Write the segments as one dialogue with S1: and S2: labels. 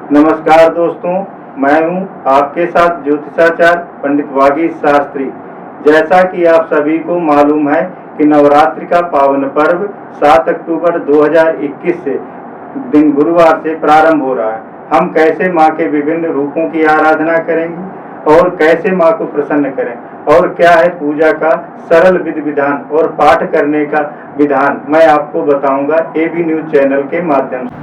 S1: नमस्कार दोस्तों, मैं हूं आपके साथ ज्योतिषाचार्य पंडित वागीश शास्त्री। जैसा कि आप सभी को मालूम है कि नवरात्रि का पावन पर्व 7 अक्टूबर 2021 से दिन गुरुवार से प्रारंभ हो रहा है। हम कैसे मां के विभिन्न रूपों की आराधना करेंगे और कैसे मां को प्रसन्न करें और क्या है पूजा का सरल विधि विधान और पाठ करने का विधान, मैं आपको बताऊंगा एबी न्यूज चैनल के माध्यम से।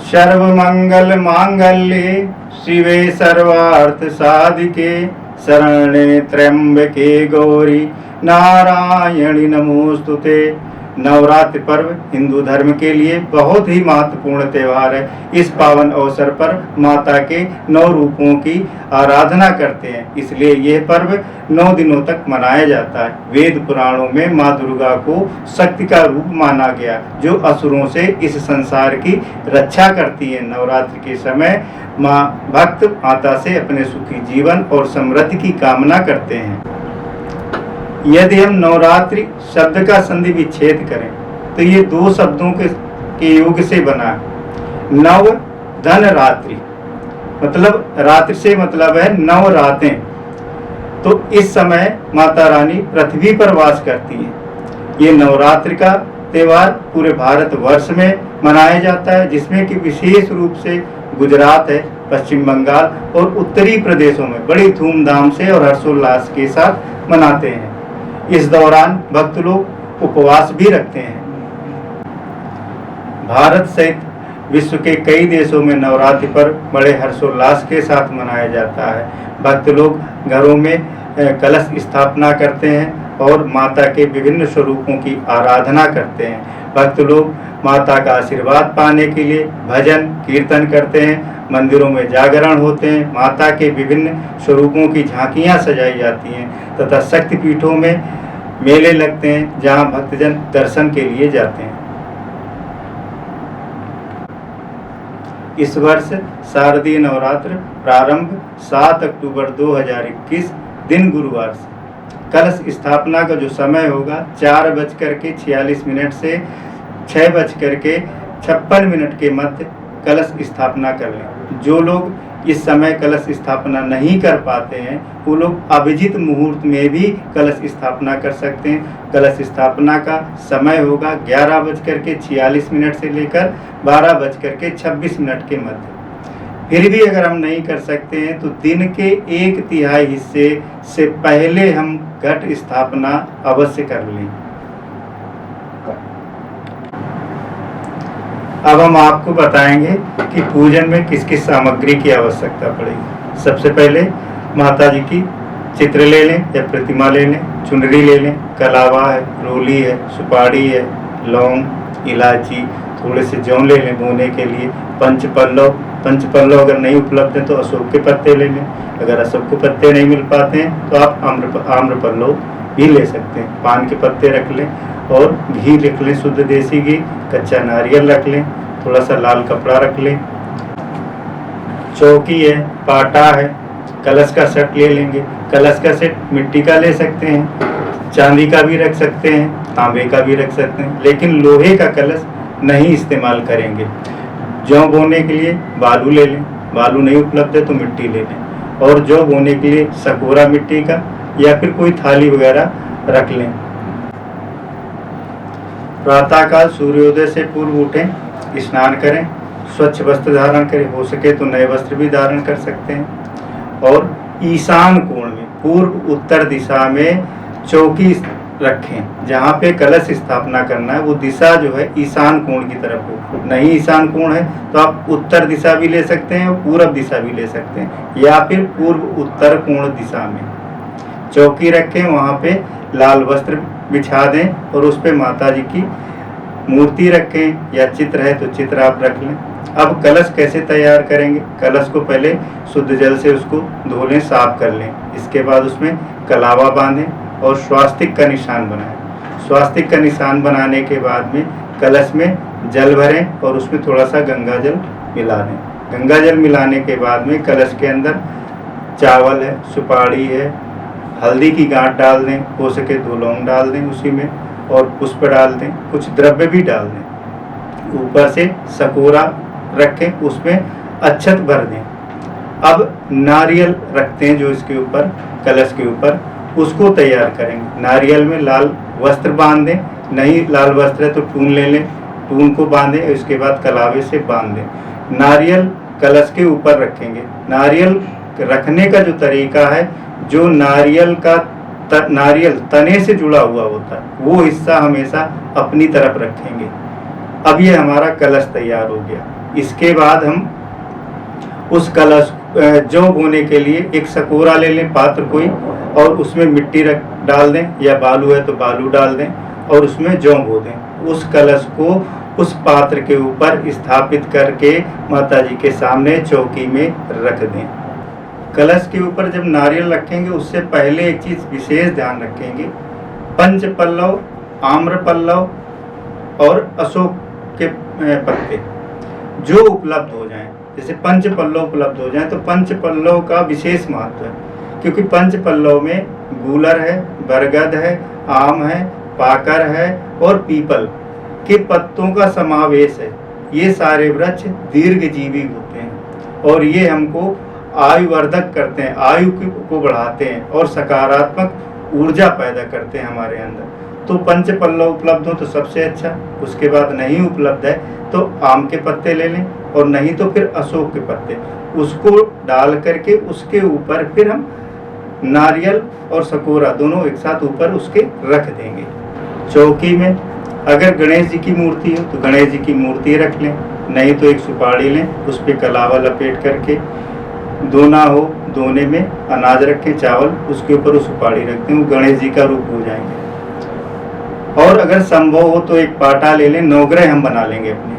S1: सर्वमंगल मांगल्ये शिवे सर्वार्थ साधिके शरण्ये त्र्यंबके गौरी नारायणी नमोस्तुते। नवरात्रि पर्व हिंदू धर्म के लिए बहुत ही महत्वपूर्ण त्यौहार है। इस पावन अवसर पर माता के 9 रूपों की आराधना करते हैं, इसलिए यह पर्व 9 दिनों तक मनाया जाता है। वेद पुराणों में माँ दुर्गा को शक्ति का रूप माना गया, जो असुरों से इस संसार की रक्षा करती है। नवरात्रि के समय माँ भक्त माता से अपने सुखी जीवन और समृद्धि की कामना करते हैं। यदि हम नवरात्रि शब्द का संधि विच्छेद करें तो ये 2 शब्दों के योग से बना है। नव धन रात्रि, मतलब रात्रि से मतलब है 9 रातें। तो इस समय माता रानी पृथ्वी पर वास करती है। ये नवरात्रि का त्यौहार पूरे भारत वर्ष में मनाया जाता है, जिसमें कि विशेष रूप से गुजरात है, पश्चिम बंगाल और उत्तरी प्रदेशों में बड़ी धूमधाम से और हर्षोल्लास के साथ मनाते हैं। इस दौरान भक्त लोग उपवास भी रखते हैं। भारत सहित विश्व के कई देशों में नवरात्रि पर बड़े हर्षोल्लास के साथ मनाया जाता है। भक्त लोग घरों में कलश स्थापना करते हैं और माता के विभिन्न स्वरूपों की आराधना करते हैं। भक्त लोग माता का आशीर्वाद पाने के लिए भजन कीर्तन करते हैं। मंदिरों में जागरण होते हैं। माता के विभिन्न स्वरूपों की झांकियां सजाई जाती हैं तथा शक्तिपीठों में मेले लगते हैं, जहां भक्तजन दर्शन के लिए जाते हैं। इस वर्ष शारदीय नवरात्र प्रारंभ 7 अक्टूबर 2021 दिन गुरुवार से। कलश स्थापना का जो समय होगा 4:46 से 6:56 के मध्य कलश स्थापना कर लें। जो लोग इस समय कलश स्थापना नहीं कर पाते हैं, वो लोग अभिजित मुहूर्त में भी कलश स्थापना कर सकते हैं। कलश स्थापना का समय होगा 11:46 से लेकर 12:26 के मध्य। फिर भी अगर हम नहीं कर सकते हैं तो दिन के 1/3 हिस्से से पहले हम घट स्थापना अवश्य कर लें। अब हम आपको बताएंगे कि पूजन में किस किस सामग्री की आवश्यकता पड़ेगी। सबसे पहले माता जी की चित्र ले लें या प्रतिमा ले लें, चुनरी ले लें, कलावा है, रोली है, सुपारी है, लौंग, इलायची, थोड़े से जौ ले लें बोने के लिए। पंचपल्लव अगर नहीं उपलब्ध है तो अशोक के पत्ते ले लें। अगर अशोक के पत्ते नहीं मिल पाते हैं तो आप आम्रपल्लव भी ले सकते हैं। पान के पत्ते रख लें और घी रख लें, शुद्ध देसी घी, कच्चा नारियल रख लें, थोड़ा सा लाल कपड़ा रख लें, चौकी है, पाटा है, कलश का सेट ले लेंगे। कलश का सेट मिट्टी का ले सकते हैं, चांदी का भी रख सकते हैं, तांबे का भी रख सकते हैं, लेकिन लोहे का कलश नहीं इस्तेमाल करेंगे। जौ बोने के लिए बालू ले लें, बालू नहीं उपलब्ध है तो मिट्टी ले लें। और जौ बोने के लिए सकोरा मिट्टी का या फिर कोई थाली वगैरह रख लें। प्रातःकाल सूर्योदय से पूर्व उठें, स्नान करें, स्वच्छ वस्त्र धारण करें, हो सके तो नए वस्त्र भी धारण कर सकते हैं। और ईशान कोण में पूर्व उत्तर दिशा में चौकी रखें। जहाँ पे कलश स्थापना करना है वो दिशा जो है ईशान कोण की तरफ हो। नहीं ईशान कोण है तो आप उत्तर दिशा भी ले सकते हैं और पूर्व दिशा भी ले सकते हैं, या फिर पूर्व उत्तर कोण दिशा में चौकी रखें। वहाँ पे लाल वस्त्र बिछा दें और उस पे माता जी की मूर्ति रखें, या चित्र है तो चित्र आप रख लें। अब कलश कैसे तैयार करेंगे? कलश को पहले शुद्ध जल से उसको धो लें, साफ कर लें। इसके बाद उसमें कलावा बांधें और स्वास्तिक का निशान बनाएं। स्वास्तिक का निशान बनाने के बाद में कलश में जल भरें और उसमें थोड़ा सा गंगा जल मिला दें। गंगा जल मिलाने के बाद में कलश के अंदर चावल है, सुपारी है, हल्दी की गांठ डाल दें, हो सके 2 लौंग डाल दें उसी में, और पुष्प डाल दें, कुछ द्रव्य भी डाल दें। ऊपर से सकोरा रखें, उसमें अक्षत भर दें। अब नारियल रखते हैं जो इसके ऊपर, कलश के ऊपर, उसको तैयार करेंगे। नारियल में लाल वस्त्र बांध दें, नहीं लाल वस्त्र है तो टून ले लें, टून को बांधें, उसके बाद कलावे से बांध दें। नारियल कलश के ऊपर रखेंगे। नारियल रखने का जो तरीका है, जो नारियल तने से जुड़ा हुआ होता है वो हिस्सा हमेशा अपनी तरफ रखेंगे। अब ये हमारा कलश तैयार हो गया। इसके बाद हम उस कलश जौ बोने के लिए एक सकोरा ले लें, पात्र कोई, और उसमें मिट्टी डाल दें, या बालू है तो बालू डाल दें, और उसमें जौ बो दें। उस कलश को उस पात्र के ऊपर स्थापित करके माता जी के सामने चौकी में रख दें। कलश के ऊपर जब नारियल रखेंगे उससे पहले एक चीज विशेष ध्यान रखेंगे, पंच पल्लव, आम्र पल्लव और अशोक के पत्ते जो उपलब्ध हो जाएं। जैसे पंच पल्लव उपलब्ध हो जाएं तो पंच पल्लव का विशेष महत्व है, क्योंकि पंच पल्लव में गूलर है, बरगद है, आम है, पाकर है और पीपल के पत्तों का समावेश है। ये सारे वृक्ष दीर्घजीवी होते हैं और ये हमको आयुवर्धक करते हैं, आयु को बढ़ाते हैं और सकारात्मक ऊर्जा पैदा करते हैं हमारे अंदर। तो पंच पल्लव उपलब्ध हो तो सबसे अच्छा। उसके बाद नहीं उपलब्ध है तो आम के पत्ते ले लें, और नहीं तो फिर अशोक के पत्ते, उसको डाल करके उसके ऊपर फिर हम नारियल और सकोरा दोनों एक साथ ऊपर उसके रख देंगे। चौकी में अगर गणेश जी की मूर्ति हो तो गणेश जी की मूर्ति रख लें, नहीं तो एक सुपारी लें, उस पर कलावा लपेट करके, दोना हो दोने में अनाज रखें, चावल, उसके ऊपर उस सुपारी रखते हैं, वो गणेश जी का रूप हो जाएंगे। और अगर संभव हो तो एक पाटा ले लें, नवग्रह हम बना लेंगे अपने,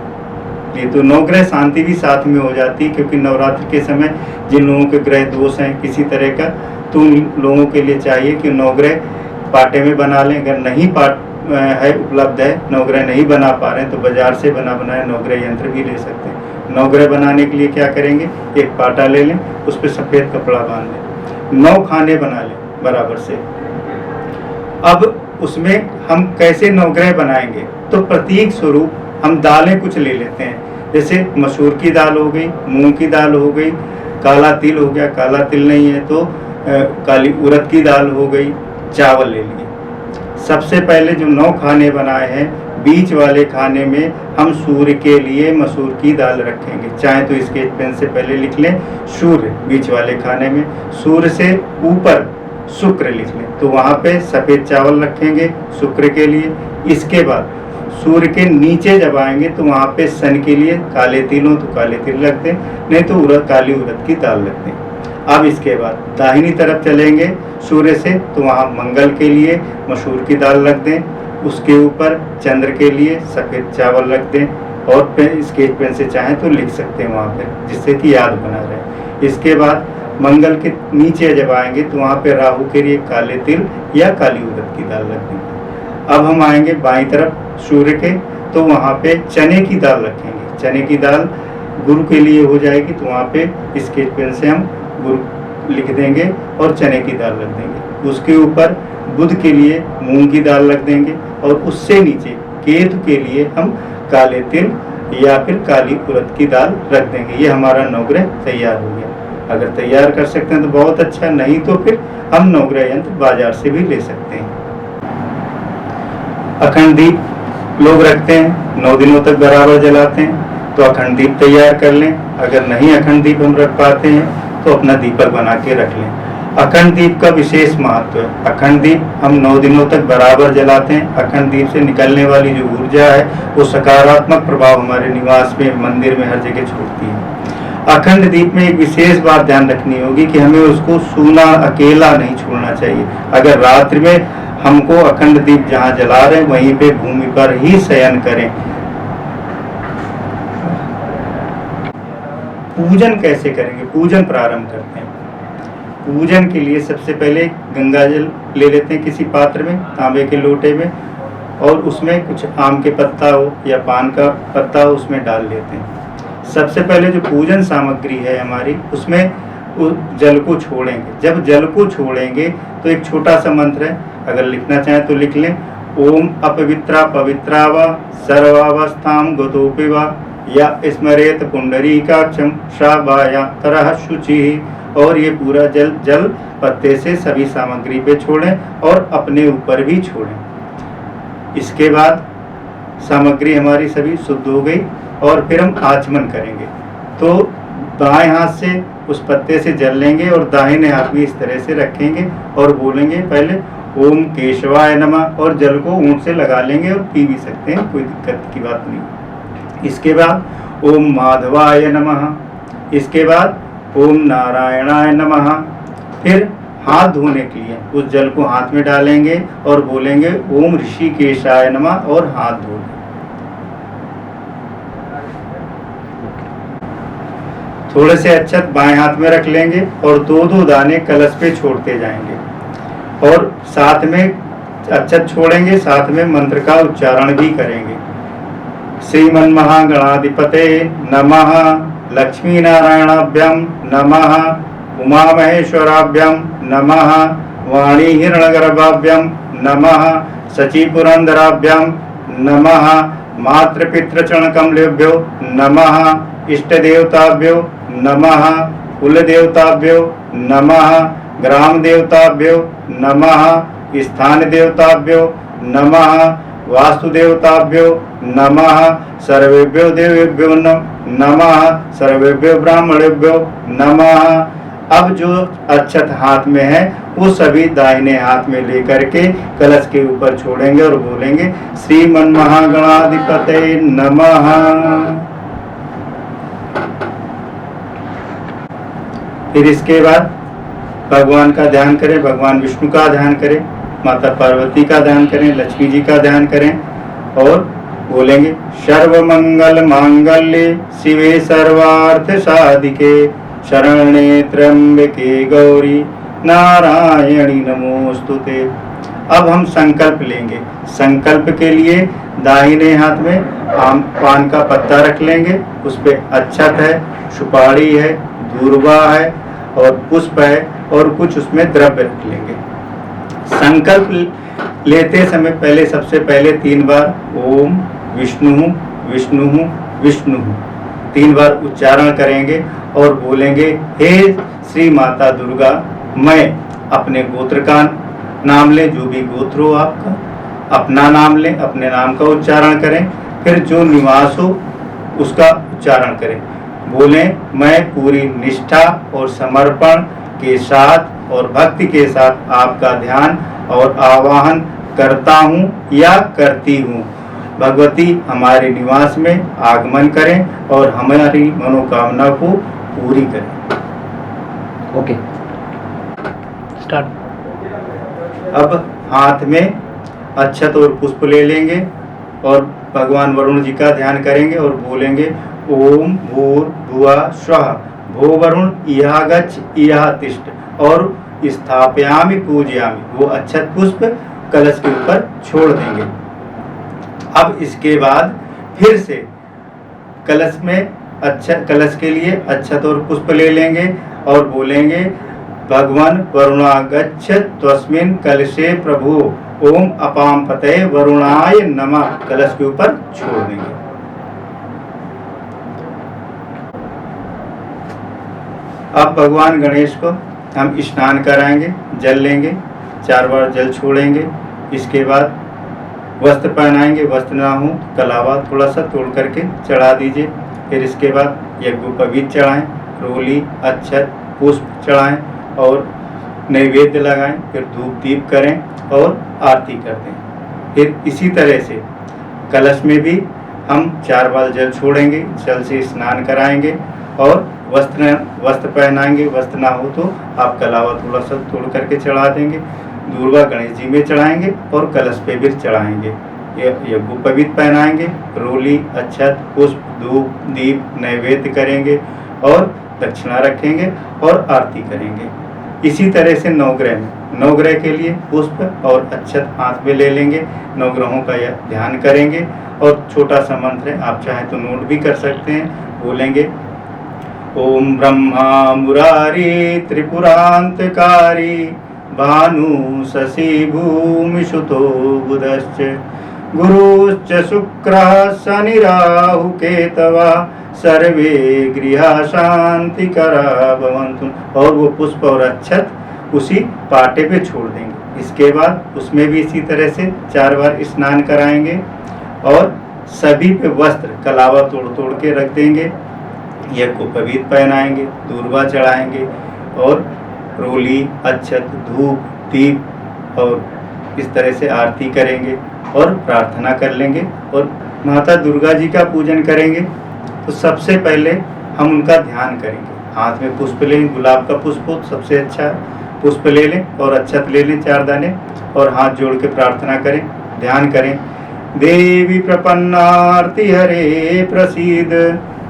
S1: नहीं तो नवग्रह शांति भी साथ में हो जाती है, क्योंकि नवरात्रि के समय जिन लोगों के ग्रह दोष हैं किसी तरह का, तो उन लोगों के लिए चाहिए कि नवग्रह पाटे में बना लें। अगर नहीं है उपलब्ध है, नवग्रह नहीं बना पा रहे हैं तो बाजार से बना बनाया नवग्रह यंत्र भी ले सकते हैं। नवग्रह बनाने के लिए क्या करेंगे, एक पाटा ले लें, उस पर सफ़ेद कपड़ा बांध लें, 9 खाने बना लें बराबर से। अब उसमें हम कैसे नवग्रह बनाएंगे, तो प्रतीक स्वरूप हम दालें कुछ ले लेते हैं, जैसे मसूर की दाल हो गई, मूंग की दाल हो गई, काला तिल हो गया, काला तिल नहीं है तो काली उड़द की दाल हो गई, चावल ले लिए। सबसे पहले जो 9 खाने बनाए हैं, बीच वाले खाने में हम सूर्य के लिए मसूर की दाल रखेंगे। चाहे तो स्केच पेन से पहले लिख लें सूर्य, बीच वाले खाने में सूर्य से ऊपर शुक्र लिख लें, तो वहाँ पे सफ़ेद चावल रखेंगे शुक्र के लिए। इसके बाद सूर्य के नीचे जब आएंगे तो वहाँ पे शन के लिए काले तिल हो तो काले तिल रख दें, नहीं तो काली उड़द की दाल रख दें। अब इसके बाद दाहिनी तरफ चलेंगे सूर्य से, तो वहाँ मंगल के लिए मसूर की दाल रख दें, उसके ऊपर चंद्र के लिए सफ़ेद चावल रख दें, और स्केच पेन से चाहें तो लिख सकते हैं वहाँ पे, जिससे कि याद बना रहे। इसके बाद मंगल के नीचे जब आएंगे तो वहाँ पे राहु के लिए काले तिल या काली उड़द की दाल रख देंगे। अब हम आएंगे बाईं तरफ सूर्य के, तो वहाँ पे चने की दाल रखेंगे। चने की दाल गुरु के लिए हो जाएगी, तो वहाँ पे स्केच पेन से हम गुरु लिख देंगे और चने की दाल रख देंगे। उसके ऊपर बुध के लिए मूंग की दाल रख देंगे, और उससे नीचे केतु के लिए हम काले तिल या फिर काली उड़द की दाल रख देंगे। ये हमारा नवग्रह तैयार हो गया। अगर तैयार कर सकते हैं तो बहुत अच्छा, नहीं तो फिर हम नवग्रह यंत्र बाजार से भी ले सकते हैं। अखंड दीप लोग रखते हैं, 9 दिनों तक बराबर जलाते हैं, तो अखंड दीप तैयार कर लें। अगर नहीं अखंड दीप हम रख पाते हैं तो अपना दीपक बना के रख लें। अखंड दीप का विशेष महत्व है। अखंड दीप हम 9 दिनों तक बराबर जलाते हैं। अखंड दीप से निकलने वाली जो ऊर्जा है वो सकारात्मक प्रभाव हमारे निवास में, मंदिर में, हर जगह छोड़ती है। अखंड दीप में एक विशेष बात ध्यान रखनी होगी कि हमें उसको सूना अकेला नहीं छोड़ना चाहिए। अगर रात्रि में हमको अखंड दीप जहाँ जला रहे हैं वहीं पे भूमि पर ही शयन करें। पूजन कैसे करेंगे, पूजन प्रारंभ करते हैं। पूजन के लिए सबसे पहले गंगा जल ले लेते हैं किसी पात्र में, तांबे के लोटे में, और उसमें कुछ आम के पत्ता हो या पान का पत्ता हो उसमें डाल लेते हैं। सबसे पहले जो पूजन सामग्री है हमारी, उसमें जल को छोड़ेंगे। जब जल को छोड़ेंगे तो एक छोटा सा मंत्र है, अगर लिखना चाहें तो लिख लें। ओम अपवित्रा पवित्रा व सर्वावस्थाम गतोपि व या स्मरेत पुंडरीकाक्षं श्रावायातरः शुचिः। और ये पूरा जल पत्ते से सभी सामग्री पे छोड़ें और अपने ऊपर भी छोड़ें। इसके बाद सामग्री हमारी सभी शुद्ध हो गई और फिर हम आचमन करेंगे। तो बाएं हाथ से उस पत्ते से जल लेंगे और दाहिने हाथ में इस तरह से रखेंगे और बोलेंगे पहले ओम केशवाय नमः, और जल को ऊँट से लगा लेंगे और पी भी सकते हैं, कोई दिक्कत की बात नहीं। इसके बाद ओम माधवाय नमः, इसके बाद ओम नारायणाय नमः। फिर हाथ धोने के लिए उस जल को हाथ में डालेंगे और बोलेंगे ओम ऋषिकेशाय नमः और हाथ धो लें। थोड़े से अक्षत बाएं हाथ में रख लेंगे और दो दो दाने कलश पे छोड़ते जाएंगे और साथ में अक्षत छोड़ेंगे, साथ में मंत्र का उच्चारण भी करेंगे। श्रीमन महागणाधिपते नमः, लक्ष्मी नारायणाभ्यम नमः, उमा महेश्वराभ्यम नमः, वाणी हिरण्यगर्भाभ्यम नमः, शची पुरंदराभ्यम नमः, मातृपितृचरण कमलेभ्यो नमः, इष्ट देवताभ्यो नमः, कुल देवताभ्यो नमः, ग्राम देवताभ्यो नमः, स्थान देवताभ्यो नमः, वास्तु देवताभ्यो नमः, सर्वेभ्यो देवेभ्यो नमः, सर्वेभ्यो ब्राह्मणेभ्यो नमः। अब जो अक्षत हाथ में है वो सभी दाहिने हाथ में लेकर के कलश के ऊपर छोड़ेंगे और बोलेंगे श्रीमन महागणाधिपते नमः। फिर इसके बाद भगवान का ध्यान करें, भगवान विष्णु का ध्यान करें, माता पार्वती का ध्यान करें, लक्ष्मी जी का ध्यान करें और बोलेंगे सर्वमंगल मांगल्ये शिवे सर्वार्थ साधिके शरण्ये त्र्यंबके गौरी नारायणी नमोस्तुते। अब हम संकल्प लेंगे। संकल्प के लिए दाहिने हाथ में आम पान का पत्ता रख लेंगे, उस पे अक्षत है, सुपारी है, दूर्वा है और पुष्प है और कुछ उसमें द्रव्य रख लेंगे। संकल्प लेते समय पहले सबसे पहले 3 बार ओम विष्णु विष्णु विष्णु 3 बार उच्चारण करेंगे और बोलेंगे हे श्री माता दुर्गा, मैं अपने गोत्र का नाम लें, जो भी गोत्र हो आपका, अपना नाम लें, अपने नाम का उच्चारण करें, फिर जो निवास हो उसका उच्चारण करें। बोलें मैं पूरी निष्ठा और समर्पण के साथ और भक्ति के साथ आपका ध्यान और आवाहन करता हूँ या करती हूँ। भगवती हमारे निवास में आगमन करें और हमारी मनोकामना को पूरी करें।
S2: Okay, start.
S1: अब हाथ में अक्षत और पुष्प ले लेंगे और भगवान वरुण जी का ध्यान करेंगे और बोलेंगे ओम भूर्भुवः स्वः भो वरुण इह गच्छ इह तिष्ठ और स्थापयामि पूजयामि। वो अक्षत पुष्प कलश के ऊपर छोड़ देंगे। अब इसके बाद फिर से कलश में कलश के लिए अक्षत और पुष्प ले लेंगे और बोलेंगे भगवान वरुणागच्छ त्वस्मिन् कलशे प्रभु ओम अपाम पतये वरुणाय नमः। कलश के ऊपर छोड़ देंगे। अब भगवान गणेश को हम स्नान कराएंगे, जल लेंगे, 4 बार जल छोड़ेंगे। इसके बाद वस्त्र पहनाएंगे, वस्त्र ना हो कलावा थोड़ा सा तोड़ करके चढ़ा दीजिए। फिर इसके बाद यज्ञोपवीत चढ़ाएं, रोली अक्षत पुष्प चढ़ाएं और नैवेद्य लगाएं, फिर धूप दीप करें और आरती कर दें। फिर इसी तरह से कलश में भी हम 4 बार जल छोड़ेंगे, जल से स्नान कराएंगे और वस्त्र पहनाएंगे। वस्त्र ना हो तो आप कलावा थोड़ा सा तोड़ करके चढ़ा देंगे। दूर्वा गणेश जी में चढ़ाएंगे और कलश पे भी चढ़ाएंगे। यज्ञोपवीत पहनाएंगे, रोली अक्षत पुष्प धूप दीप नैवेद्य करेंगे और दक्षिणा रखेंगे और आरती करेंगे। इसी तरह से नवग्रह के लिए पुष्प और अक्षत हाथ में ले लेंगे, नवग्रहों का ध्यान करेंगे और छोटा सा मंत्र है, आप चाहें तो नोट भी कर सकते हैं। बोलेंगे ओम ब्रह्मा मुरारी त्रिपुरांतकारी भानु शशि भूमि सुतो बुधश्च गुरुश्च शुक्रः शनि राहु केतवा सर्वे गृहा शांतिकरा भवन्तु। और वो पुष्प और अक्षत उसी पाटे पे छोड़ देंगे। इसके बाद उसमें भी इसी तरह से 4 बार स्नान कराएंगे और सभी पे वस्त्र कलावा तोड़ तोड़ के रख देंगे। यज्ञ को पवित्र पहनाएंगे, दूर्वा चढ़ाएंगे और रोली, अक्षत, धूप, दीप और इस तरह से आरती करेंगे और प्रार्थना कर लेंगे और माता दुर्गा जी का पूजन करेंगे। तो सबसे पहले हम उनका ध्यान करेंगे। हाथ में पुष्प लें, गुलाब का पुष्प हो सबसे अच्छा है, पुष्प ले लें और अक्षत ले लें 4 दाने और हाथ जोड़ के प्रार्थना करें, ध्यान करें। देवी प्रपन्नार्ति हरे प्रसीद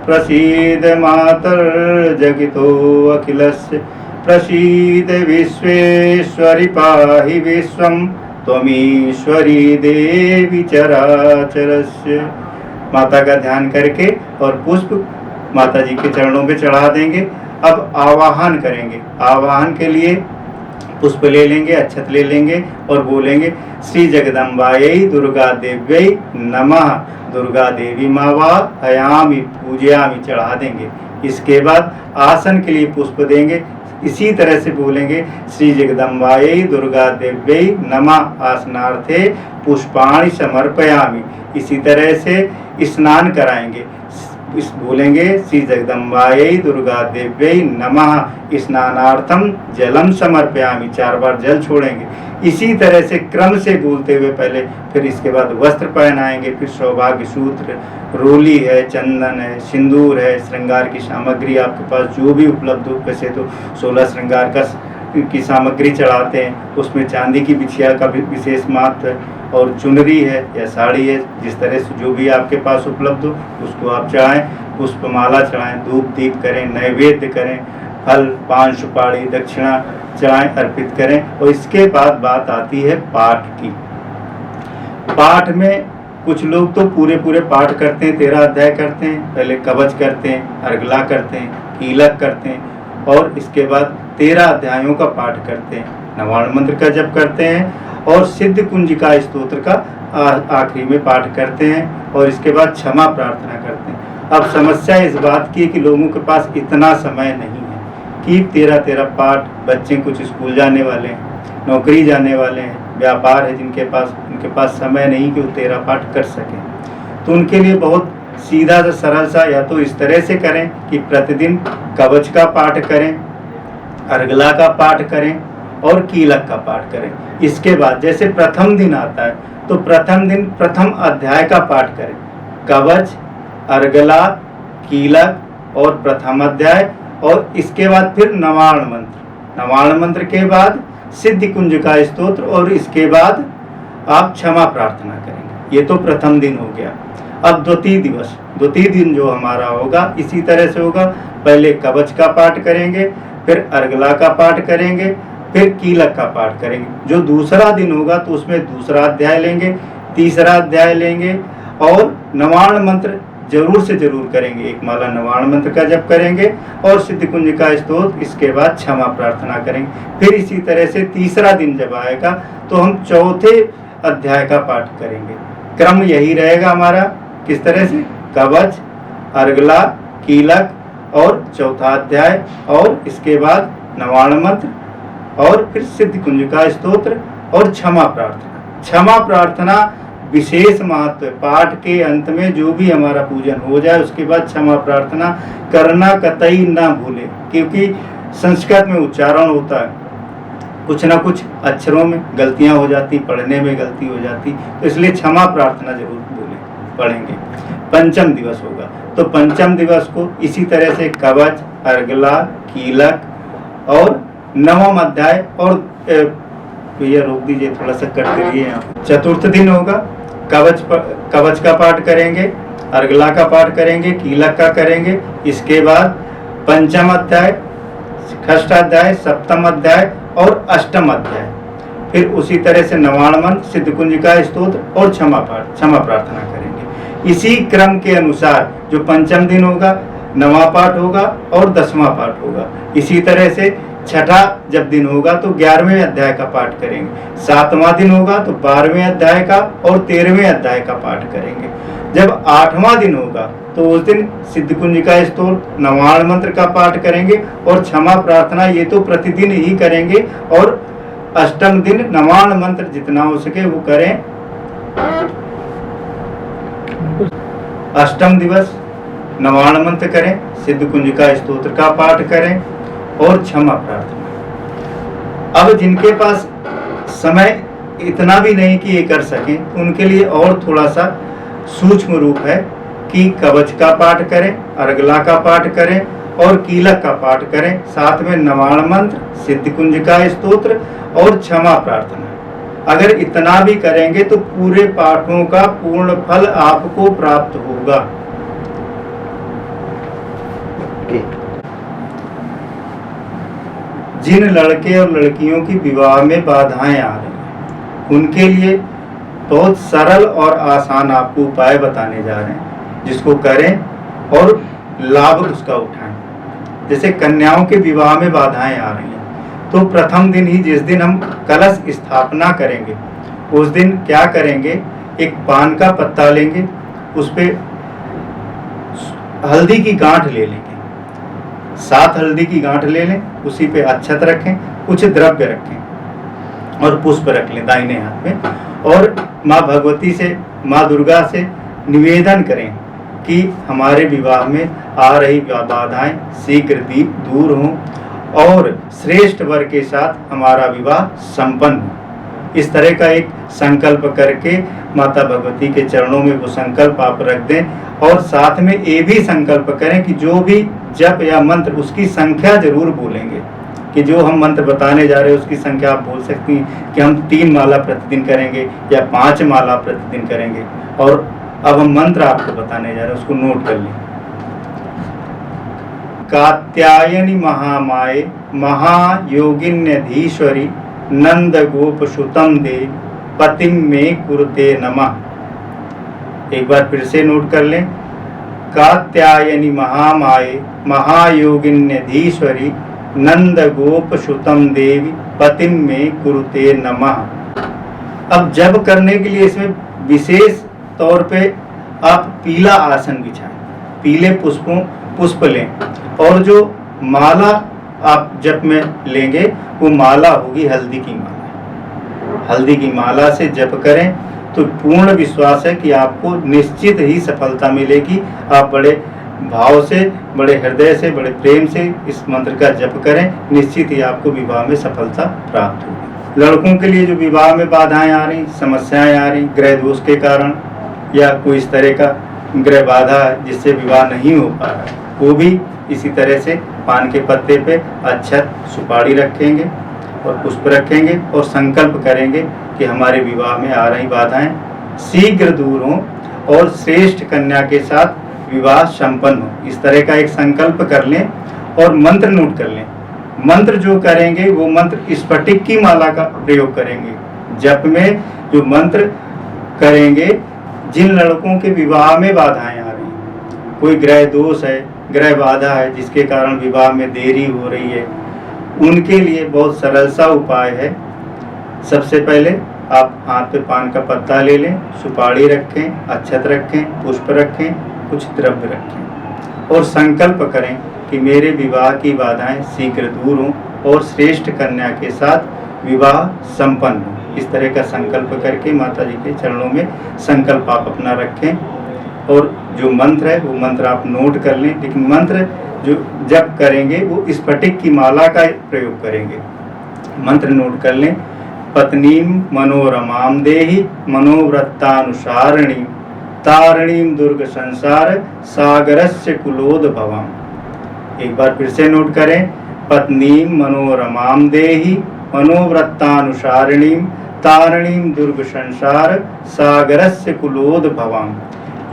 S1: प्रसीद मातर जगितो अखिलस्य प्रसीद विश्वेश्वरी पाहि विश्वम त्वमीश्वरी देवी चराचरस्य। माता का ध्यान करके और पुष्प माता जी के चरणों पे चढ़ा देंगे। अब आवाहन करेंगे। आवाहन के लिए पुष्प ले लेंगे, अक्षत ले लेंगे और बोलेंगे श्री जगदम्बायै दुर्गा देव्यै नमः। दुर्गा देवी मावा हयामि पूजयामि चढ़ा देंगे। इसके बाद आसन के लिए पुष्प देंगे। इसी तरह से बोलेंगे श्री जगदम्बायै दुर्गा देव्यै नमः आसनार्थे पुष्पाणि समर्पयामि। इसी तरह से स्नान कराएंगे। इस बोलेंगे श्री जगदम्बायै दुर्गा देव्यै नमः स्नानार्थम जलम समर्पयामि 4 बार जल छोड़ेंगे। इसी तरह से क्रम से बोलते हुए पहले फिर इसके बाद वस्त्र पहनाएंगे, फिर सौभाग्य सूत्र, रोली है, चंदन है, सिंदूर है, श्रृंगार की सामग्री आपके पास जो भी उपलब्ध हो। वैसे तो 16 श्रृंगार की सामग्री चढ़ाते हैं, उसमें चांदी की बिछिया का भी विशेष महत्व है और चुनरी है या साड़ी है, जिस तरह से जो भी आपके पास उपलब्ध हो उसको आप चढ़ाएं। पुष्पमाला चढ़ाएं, धूप दीप करें, नैवेद्य करें, फल, पान, सुपारी, दक्षिणा चढ़ाएं, अर्पित करें। और इसके बाद बात आती है पाठ की। पाठ में कुछ लोग तो पूरे पाठ करते हैं, 13 अध्याय करते हैं। पहले कवच करते हैं, अर्गला करते हैं, कीलक करते हैं और इसके बाद 13 अध्यायों का पाठ करते हैं, नवाण मंत्र का जप करते हैं और सिद्ध कुंजिका स्तोत्र का आखिरी में पाठ करते हैं और इसके बाद क्षमा प्रार्थना करते हैं। अब समस्या इस बात की कि लोगों के पास इतना समय नहीं है कि 13 पाठ, बच्चे कुछ स्कूल जाने वाले हैं, नौकरी जाने वाले हैं, व्यापार है जिनके पास, उनके पास समय नहीं कि वो 13 पाठ कर सकें। तो उनके लिए बहुत सीधा सा सरल सा या तो इस तरह से करें कि प्रतिदिन कवच का पाठ करें, अर्गला का पाठ करें और कीलक का पाठ करें। इसके बाद जैसे प्रथम दिन आता है तो प्रथम दिन प्रथम अध्याय का पाठ करें, कवच, अर्गला, कीलक और प्रथम अध्याय और इसके बाद फिर नवाण मंत्र। नवाण मंत्र के बाद सिद्धि कुंजिका स्तोत्र और इसके बाद आप क्षमा प्रार्थना करेंगे। ये तो प्रथम दिन हो गया। अब द्वितीय दिवस, द्वितीय दिन जो हमारा होगा इसी तरह से होगा। पहले कवच का पाठ करेंगे, फिर अर्गला का पाठ करेंगे, फिर कीलक का पाठ करेंगे। जो दूसरा दिन होगा तो उसमें दूसरा अध्याय लेंगे, तीसरा अध्याय लेंगे और नवाण मंत्र जरूर से जरूर करेंगे। एक माला नवाण मंत्र का जप करेंगे और सिद्धि कुंजिका स्तोत्र, इसके बाद क्षमा प्रार्थना करेंगे। फिर इसी तरह से तीसरा दिन जब आएगा तो हम चौथे अध्याय का पाठ करेंगे। क्रम यही रहेगा हमारा, किस तरह से कवच, अर्गला, कीलक और चौथा अध्याय और इसके बाद नवाण मंत्र और फिर सिद्धि कुंजिका स्तोत्र और क्षमा प्रार्थना। क्षमा प्रार्थना विशेष महत्व है। पाठ के अंत में जो भी हमारा पूजन हो जाए उसके बाद क्षमा प्रार्थना करना कतई ना भूले, क्योंकि संस्कृत में उच्चारण होता है, कुछ ना कुछ अक्षरों में गलतियां हो जाती, पढ़ने में गलती हो जाती, तो इसलिए क्षमा प्रार्थना जरूर पढ़ेंगे। पंचम दिवस होगा तो पंचम दिवस को इसी तरह से कवच, अर्गला, कीलक और नवम अध्याय और भैया रोक दीजिए, थोड़ा सा कट करिए यहाँ। चतुर्थ दिन होगा, कवच का पाठ करेंगे, अर्गला का पाठ करेंगे, कीलक का करेंगे। इसके बाद पंचम अध्याय, षष्ठ अध्याय, सप्तम अध्याय और अष्टम अध्याय। फिर उसी तरह से नवाण मंत्र, सिद्ध कुंजिका स्तोत्र और क्षमा प्रार्थना करेंगे। इसी क्रम के अनुसार जो पंचम दिन होगा नवा पाठ होगा और 10वां पाठ होगा। इसी तरह से छठा जब दिन होगा तो 11वें अध्याय का पाठ करेंगे। 7वां दिन होगा तो 12वें अध्याय का और 13वें अध्याय का पाठ करेंगे। जब 8वां दिन होगा तो उस दिन सिद्ध कुंजिका स्तोत्र, नवाण मंत्र का पाठ करेंगे और क्षमा प्रार्थना ये तो प्रतिदिन ही करेंगे। और अष्टम दिन नवाण मंत्र जितना हो सके वो करें। अष्टम दिवस नवाण मंत्र करें, सिद्ध कुंजिका स्तोत्र का पाठ करें और क्षमा प्रार्थना। अब जिनके पास समय इतना भी नहीं कि ये कर सकें, उनके लिए और थोड़ा सा सूक्ष्म रूप है कि कवच का पाठ करें, अर्गला का पाठ करें और कीलक का पाठ करें, साथ में नवाण मंत्र, सिद्ध कुंजिका स्तोत्र और क्षमा प्रार्थना। अगर इतना भी करेंगे तो पूरे पाठों का पूर्ण फल आपको प्राप्त होगा। जिन लड़के और लड़कियों की विवाह में बाधाएं आ रही हैं, उनके लिए बहुत सरल और आसान आपको उपाय बताने जा रहे हैं, जिसको करें और लाभ उसका उठाएं। जैसे कन्याओं के विवाह में बाधाएं आ रही हैं, तो प्रथम दिन ही जिस दिन हम कलश स्थापना करेंगे, उस दिन क्या करेंगे, एक पान का पत्ता लेंगे, उस पे हल्दी की गांठ ले लेंगे, 7 हल्दी की गांठ ले लें, उसी पे अक्षत रखें, कुछ द्रव्य रखें और पुष्प रख लें दाहिने हाथ में। और माँ भगवती से, माँ दुर्गा से निवेदन करें कि हमारे विवाह में आ रही बाधाएं शीघ्र दूर हों और श्रेष्ठ वर के साथ हमारा विवाह संपन्न हो। इस तरह का एक संकल्प करके माता भगवती के चरणों में वो संकल्प आप रख दें और साथ में ये भी संकल्प करें कि जो भी जप या मंत्र उसकी संख्या जरूर बोलेंगे, कि जो हम मंत्र बताने जा रहे हैं उसकी संख्या आप बोल सकती हैं कि हम 3 माला प्रतिदिन करेंगे या 5 माला प्रतिदिन करेंगे। और अब हम मंत्र आपको बताने जा रहे हैं, उसको नोट कर लें। कात्यायनी महामाये महायोगिन्यधीश्वरी नंद गोप सुतम दे पतिम में कुरुते नमः। एक बार फिर से नोट कर लें। कात्यायनी महामाये महायोगिन्यधीश्वरी नंद गोप सुतम देवी पतिम में कुरुते नमः। अब जप करने के लिए इसमें विशेष तौर पे आप पीला आसन बिछाएं, पीले पुष्प लें और जो माला आप जप में लेंगे वो माला होगी हल्दी की माला। हल्दी की माला से जप करें तो पूर्ण विश्वास है कि आपको निश्चित ही सफलता मिलेगी। आप बड़े भाव से, बड़े हृदय से, बड़े प्रेम से इस मंत्र का जप करें, निश्चित ही आपको विवाह में सफलता प्राप्त होगी। लड़कों के लिए जो विवाह में बाधाएं आ रही, समस्याएं आ रही, ग्रह दोष के कारण या कोई इस तरह का ग्रह बाधा है जिससे विवाह नहीं हो पा रहा है, वो भी इसी तरह से पान के पत्ते पे अक्षत सुपारी रखेंगे और पुष्प रखेंगे और संकल्प करेंगे कि हमारे विवाह में आ रही बाधाएं शीघ्र दूर हों और श्रेष्ठ कन्या के साथ विवाह संपन्न हो। इस तरह का एक संकल्प कर लें और मंत्र नोट कर लें। मंत्र जो करेंगे वो मंत्र स्फटिक की माला का प्रयोग करेंगे। जप में जो मंत्र करेंगे, जिन लड़कों के विवाह में बाधाएं आ रही, कोई ग्रह दोष है, ग्रह बाधा है जिसके कारण विवाह में देरी हो रही है, उनके लिए बहुत सरल सा उपाय है। सबसे पहले आप हाथ पे पान का पत्ता ले लें, सुपारी रखें, अक्षत रखें, पुष्प रखें, कुछ द्रव्य रखें और संकल्प करें कि मेरे विवाह की बाधाएं शीघ्र दूर हों और श्रेष्ठ कन्या के साथ विवाह संपन्न हो। इस तरह का संकल्प करके माता जी के चरणों में संकल्प आप अपना रखें और जो मंत्र है वो मंत्र आप नोट कर लें। लेकिन मंत्र जो जप करेंगे वो स्फटिक की माला का प्रयोग करेंगे। मंत्र नोट कर लें। पत्नीम मनोरमाम देहि मनोव्रतानुसारिणी तारिणीम दुर्ग संसार सागरस्य कुलोद भवम। एक बार फिर से नोट करें। पत्नीम मनोरमाम देहि मनोव्रतानुसारिणी तारिणीम दुर्ग संसार सागरस्य कुलोद भवम।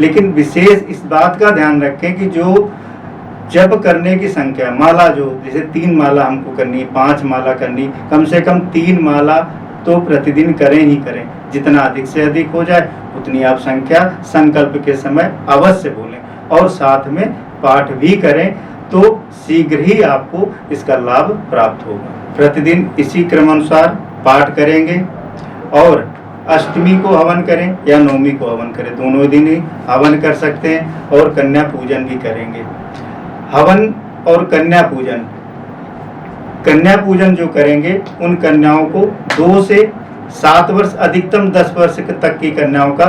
S1: लेकिन विशेष इस बात का ध्यान रखें कि जो जप करने की संख्या, माला जो जैसे 3 माला हमको करनी, 5 माला करनी, कम से कम 3 माला तो प्रतिदिन करें ही करें। जितना अधिक से अधिक हो जाए उतनी आप संख्या संकल्प के समय अवश्य बोलें और साथ में पाठ भी करें। तो शीघ्र ही आपको इसका लाभ प्राप्त होगा। प्रतिदिन इसी क्रमानुसार पाठ करेंगे और अष्टमी को हवन करें या नवमी को हवन करें, दोनों दिन ही हवन कर सकते हैं और कन्या पूजन भी करेंगे। हवन और कन्या पूजन जो करेंगे उन कन्याओं को 2 से 7 वर्ष, अधिकतम 10 वर्ष तक की कन्याओं का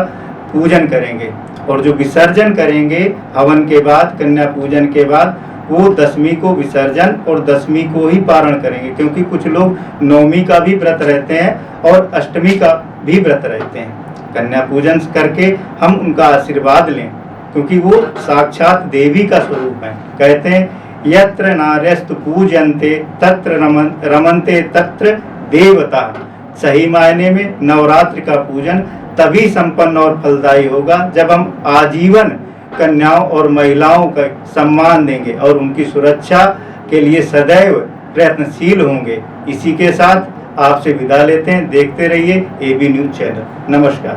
S1: पूजन करेंगे। और जो विसर्जन करेंगे हवन के बाद, कन्या पूजन के बाद, वो 10वीं को विसर्जन और 10वीं को ही पारण करेंगे, क्योंकि कुछ लोग नवमी का भी व्रत रहते हैं और अष्टमी का भी व्रत रहते हैं। कन्या पूजन करके हम उनका आशीर्वाद लें, क्योंकि वो साक्षात देवी का स्वरूप है। कहते हैं यत्र नार्यस्तु पूजन्ते तत्र रमन्ते तत्र देवता। सही मायने में नवरात्रि का पूजन तभी संपन्न और फलदायी होगा जब हम आजीवन कन्याओं और महिलाओं का सम्मान देंगे और उनकी सुरक्षा के लिए सदैव प्रयत्नशील होंगे। इसी के साथ आपसे विदा लेते हैं। देखते रहिए AB न्यूज़ चैनल। नमस्कार।